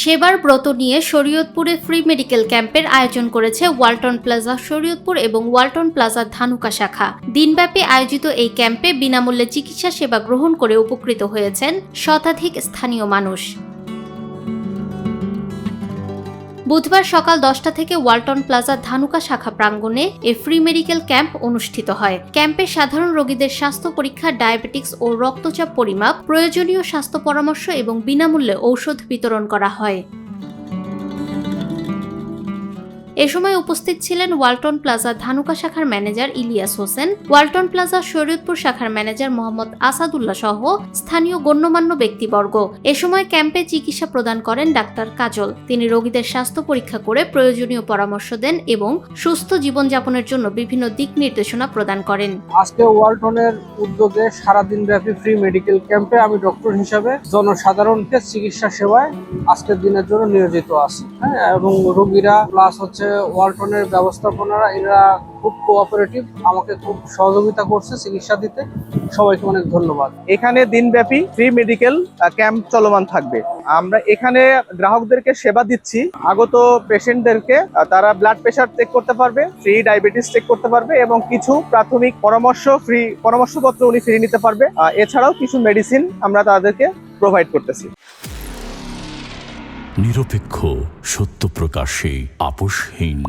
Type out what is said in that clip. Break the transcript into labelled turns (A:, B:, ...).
A: সেবার ব্রত নিয়ে শরীয়তপুরে ফ্রি মেডিকেল ক্যাম্পের আয়োজন করেছে ওয়ালটন প্লাজা শরীয়তপুর এবং ওয়ালটন প্লাজা ধানুকা শাখা। দিনব্যাপী আয়োজিত এই ক্যাম্পে বিনামূল্যে চিকিৎসা সেবা গ্রহণ করে উপকৃত হয়েছেন শতাধিক স্থানীয় মানুষ। বুধবার সকাল 10টা থেকে ওয়ালটন প্লাজা ধানুকা শাখা প্রাঙ্গণে এ ফ্রি মেডিকেল ক্যাম্প অনুষ্ঠিত হয়। ক্যাম্পে সাধারণ রোগীদের স্বাস্থ্য পরীক্ষা, ডায়াবেটিক্স ও রক্তচাপ পরিমাপ, প্রয়োজনীয় স্বাস্থ্য পরামর্শ এবং বিনামূল্যে ঔষধ বিতরণ করা হয়। এ সময় উপস্থিত ছিলেন ওয়ালটন প্লাজা ধানুকা শাখার ম্যানেজার ইলিয়াস হোসেন, ওয়ালটন প্লাজা শরীয়তপুর শাখার ম্যানেজার মোহাম্মদ আসাদুল্লাহ সহ স্থানীয় গণ্যমান্য ব্যক্তিবর্গ। এ সময় ক্যাম্পে চিকিৎসা প্রদান করেন ডাক্তার কাজল। তিনি রোগীদের স্বাস্থ্য পরীক্ষা করে প্রয়োজনীয় পরামর্শ দেন এবং সুস্থ জীবনযাপনের জন্য বিভিন্ন দিক নির্দেশনা প্রদান করেন।
B: আজকে ওয়ালটনের উদ্যোগে সারাদিন ব্যাপী ফ্রি মেডিকেল ক্যাম্পে আমি ডক্টর হিসাবে জনসাধারণকে চিকিৎসা সেবায় আজকের দিনের জন্য নিয়োজিত আছি। এবং রোগীরা প্লাস ওয়ালটনের ব্যবস্থাপনারা এরা খুব কোঅপারেটিভ, আমাকে খুব সহযোগিতা করছে চিকিৎসা দিতে। সবাইকে অনেক ধন্যবাদ।
C: এখানে দিনব্যাপী ফ্রি মেডিকেল ক্যাম্প চলমান থাকবে। আমরা এখানে গ্রাহকদেরকে সেবা দিচ্ছি, আগত পেশেন্টদেরকে তারা ব্লাড প্রেশার চেক করতে পারবে, ফ্রি ডায়াবেটিস চেক করতে পারবে এবং কিছু প্রাথমিক পরামর্শপত্র উনি ফ্রি নিতে পারবে। এছাড়াও কিছু মেডিসিন আমরা তাদেরকে প্রোভাইড করতেছি।
D: নিরপেক্ষ, সত্য প্রকাশে আপোষহীন।